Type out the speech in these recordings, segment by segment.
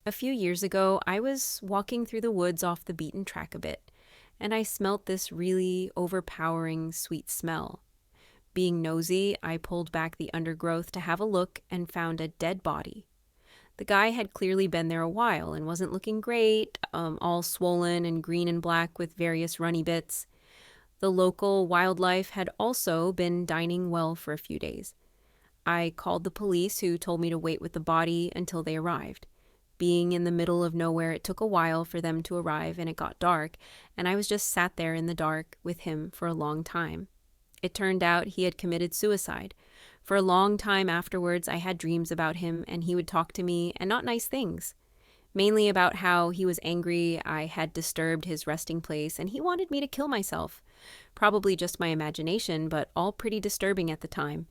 A few years ago, I was walking through the woods off the beaten track a bit, and I smelt this really overpowering sweet smell. Being nosy, I pulled back the undergrowth to have a look and found a dead body. The guy had clearly been there a while and wasn't looking great, all swollen and green and black with various runny bits. The local wildlife had also been dining well for a few days. I called the police, who told me to wait with the body until they arrived. Being in the middle of nowhere, it took a while for them to arrive and it got dark, and I was just sat there in the dark with him for a long time. It turned out he had committed suicide. For a long time afterwards, I had dreams about him, and he would talk to me, and not nice things. Mainly about how he was angry I had disturbed his resting place, and he wanted me to kill myself. Probably just my imagination, but all pretty disturbing at the time.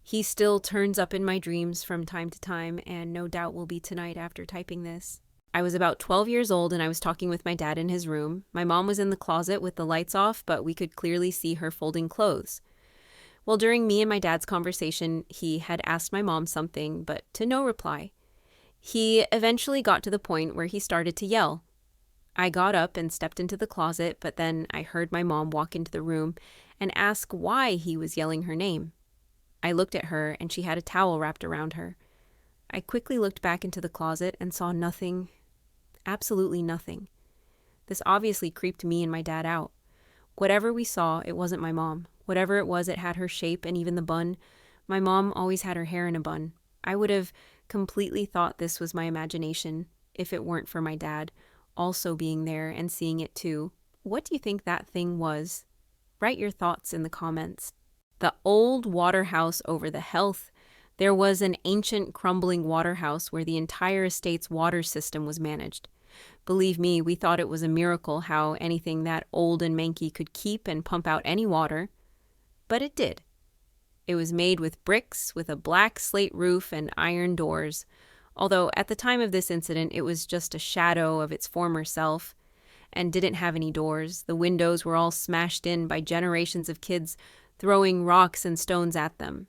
He still turns up in my dreams from time to time, and no doubt will be tonight after typing this. I was about 12 years old and I was talking with my dad in his room. My mom was in the closet with the lights off, but we could clearly see her folding clothes. Well, during me and my dad's conversation, he had asked my mom something, but to no reply. He eventually got to the point where he started to yell. I got up and stepped into the closet, but then I heard my mom walk into the room and ask why he was yelling her name. I looked at her and she had a towel wrapped around her. I quickly looked back into the closet and saw nothing. Absolutely nothing. This obviously creeped me and my dad out. Whatever we saw, it wasn't my mom. Whatever it was, it had her shape and even the bun. My mom always had her hair in a bun. I would have completely thought this was my imagination if it weren't for my dad also being there and seeing it too. What do you think that thing was? Write your thoughts in the comments. The old water house over the health. There was an ancient crumbling water house where the entire estate's water system was managed. Believe me, we thought it was a miracle how anything that old and manky could keep and pump out any water. But it did. It was made with bricks, with a black slate roof and iron doors. Although at the time of this incident, it was just a shadow of its former self and didn't have any doors. The windows were all smashed in by generations of kids throwing rocks and stones at them.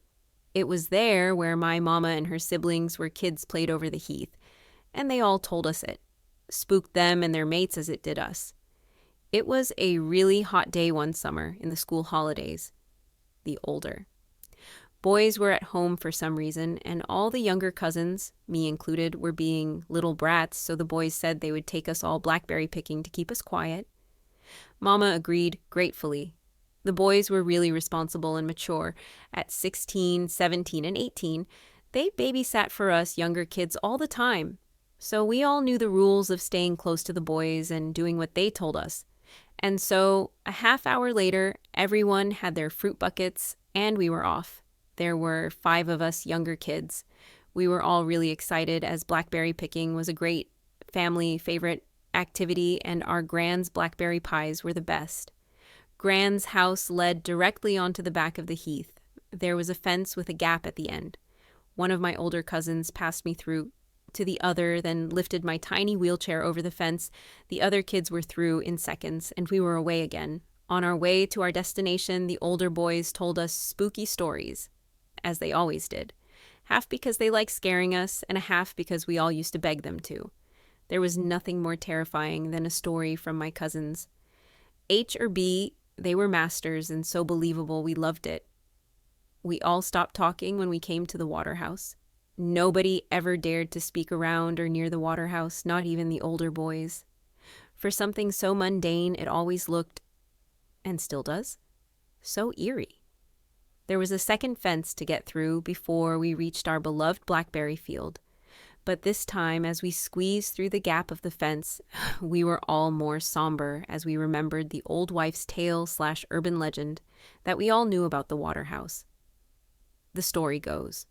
It was there where my mama and her siblings were kids played over the heath, and they all told us it. Spooked them and their mates as it did us. It was a really hot day one summer in the school holidays. The older boys were at home for some reason, and all the younger cousins, me included, were being little brats, so the boys said they would take us all blackberry picking to keep us quiet. Mama agreed gratefully. The boys were really responsible and mature. At 16, 17, and 18, they babysat for us younger kids all the time. So we all knew the rules of staying close to the boys and doing what they told us. And so a half hour later, everyone had their fruit buckets and we were off. There were 5 of us younger kids. We were all really excited as blackberry picking was a great family favorite activity, and our Gran's blackberry pies were the best. Gran's house led directly onto the back of the heath. There was a fence with a gap at the end. One of my older cousins passed me through to the other, then lifted my tiny wheelchair over the fence. The other kids were through in seconds, and we were away again. On our way to our destination, the older boys told us spooky stories, as they always did. Half because they liked scaring us, and a half because we all used to beg them to. There was nothing more terrifying than a story from my cousins. H or B, they were masters and so believable we loved it. We all stopped talking when we came to the water house. Nobody ever dared to speak around or near the water house, not even the older boys. For something so mundane, it always looked, and still does, so eerie. There was a second fence to get through before we reached our beloved blackberry field. But this time, as we squeezed through the gap of the fence, we were all more somber as we remembered the old wife's tale/urban legend that we all knew about the water house. The story goes.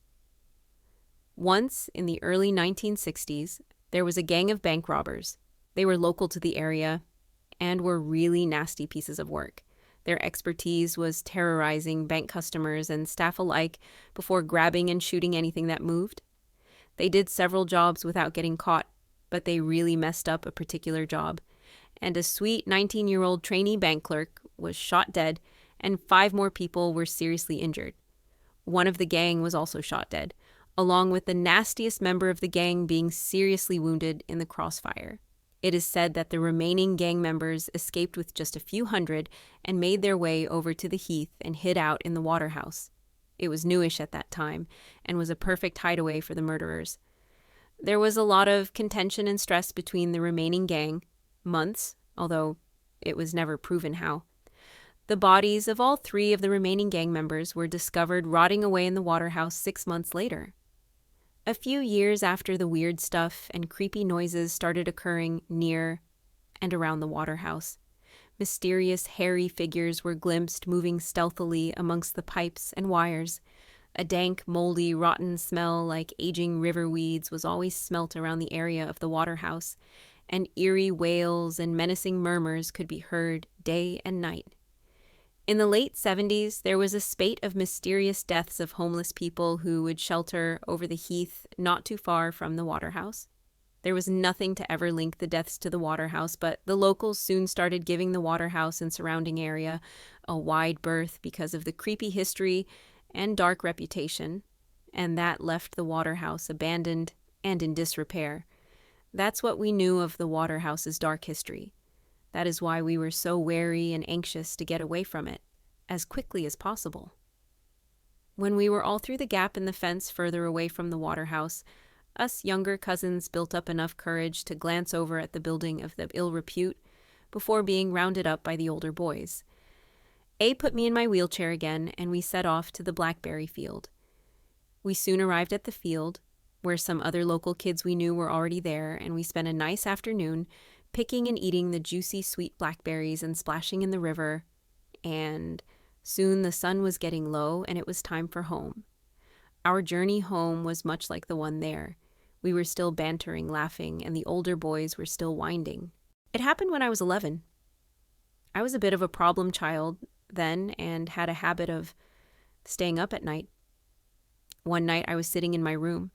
Once, in the early 1960s, there was a gang of bank robbers. They were local to the area and were really nasty pieces of work. Their expertise was terrorizing bank customers and staff alike before grabbing and shooting anything that moved. They did several jobs without getting caught, but they really messed up a particular job. And a sweet 19-year-old trainee bank clerk was shot dead, and 5 more people were seriously injured. One of the gang was also shot dead, along with the nastiest member of the gang being seriously wounded in the crossfire. It is said that the remaining gang members escaped with just a few hundred and made their way over to the heath and hid out in the waterhouse. It was newish at that time and was a perfect hideaway for the murderers. There was a lot of contention and stress between the remaining gang, months, although it was never proven how. The bodies of all 3 of the remaining gang members were discovered rotting away in the waterhouse 6 months later. A few years after the weird stuff and creepy noises started occurring near and around the waterhouse, mysterious hairy figures were glimpsed moving stealthily amongst the pipes and wires. A dank, moldy, rotten smell like aging river weeds was always smelt around the area of the waterhouse, and eerie wails and menacing murmurs could be heard day and night. In the late 70s, there was a spate of mysterious deaths of homeless people who would shelter over the heath not too far from the waterhouse. There was nothing to ever link the deaths to the waterhouse, but the locals soon started giving the waterhouse and surrounding area a wide berth because of the creepy history and dark reputation, and that left the waterhouse abandoned and in disrepair. That's what we knew of the waterhouse's dark history. That is why we were so wary and anxious to get away from it, as quickly as possible. When we were all through the gap in the fence further away from the waterhouse, us younger cousins built up enough courage to glance over at the building of the ill repute before being rounded up by the older boys. A put me in my wheelchair again, and we set off to the blackberry field. We soon arrived at the field, where some other local kids we knew were already there, and we spent a nice afternoon picking and eating the juicy sweet blackberries and splashing in the river, and soon the sun was getting low and it was time for home. Our journey home was much like the one there. We were still bantering, laughing, and the older boys were still winding. It happened when I was 11. I was a bit of a problem child then and had a habit of staying up at night. One night I was sitting in my room.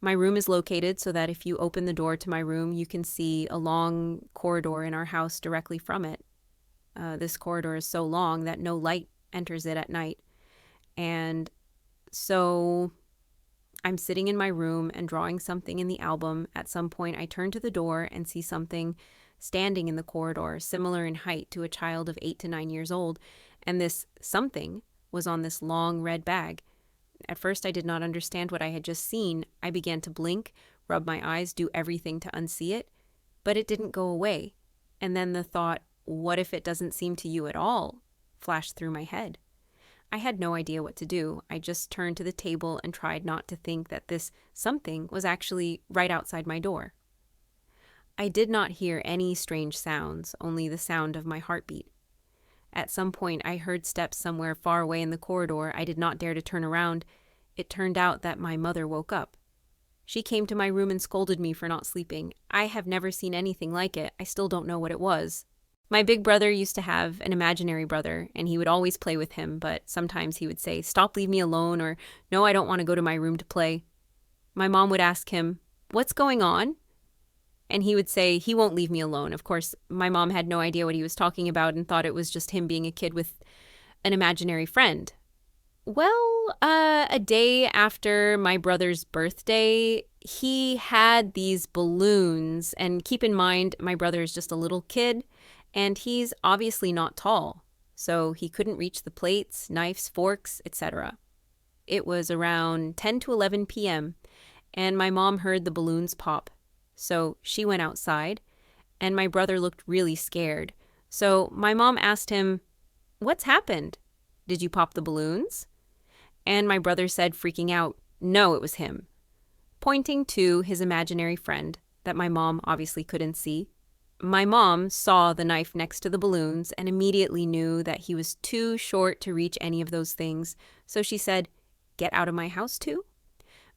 My room is located so that if you open the door to my room, you can see a long corridor in our house directly from it. This corridor is so long that no light enters it at night. And so I'm sitting in my room and drawing something in the album. At some point, I turn to the door and see something standing in the corridor, similar in height to a child of 8 to 9 years old. And this something was on this long red bag. At first, I did not understand what I had just seen. I began to blink, rub my eyes, do everything to unsee it, but it didn't go away. And then the thought, what if it doesn't seem to you at all, flashed through my head. I had no idea what to do. I just turned to the table and tried not to think that this something was actually right outside my door. I did not hear any strange sounds, only the sound of my heartbeat. At some point, I heard steps somewhere far away in the corridor. I did not dare to turn around. It turned out that my mother woke up. She came to my room and scolded me for not sleeping. I have never seen anything like it. I still don't know what it was. My big brother used to have an imaginary brother, and he would always play with him, but sometimes he would say, "Stop, leave me alone," or "No, I don't want to go to my room to play." My mom would ask him, "What's going on?" And he would say, "He won't leave me alone." Of course, my mom had no idea what he was talking about and thought it was just him being a kid with an imaginary friend. Well, a day after my brother's birthday, he had these balloons. And keep in mind, my brother is just a little kid, and he's obviously not tall. So he couldn't reach the plates, knives, forks, etc. It was around 10 to 11 p.m., and my mom heard the balloons pop. So she went outside, and my brother looked really scared. So my mom asked him, "What's happened? Did you pop the balloons?" And my brother said, freaking out, no, it was him, pointing to his imaginary friend that my mom obviously couldn't see. My mom saw the knife next to the balloons and immediately knew that he was too short to reach any of those things. So she said, "Get out of my house too?"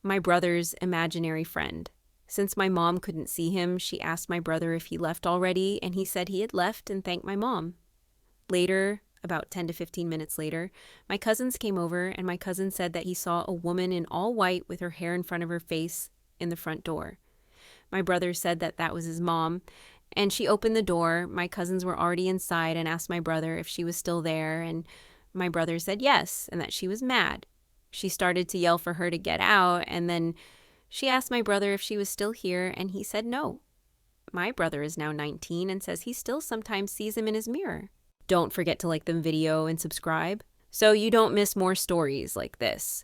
My brother's imaginary friend. Since my mom couldn't see him, she asked my brother if he left already, and he said he had left and thanked my mom. Later, about 10 to 15 minutes later, my cousins came over, and my cousin said that he saw a woman in all white with her hair in front of her face in the front door. My brother said that that was his mom, and she opened the door. My cousins were already inside and asked my brother if she was still there, and my brother said yes, and that she was mad. She started to yell for her to get out, and then she asked my brother if she was still here, and he said no. My brother is now 19 and says he still sometimes sees him in his mirror. Don't forget to like the video and subscribe so you don't miss more stories like this.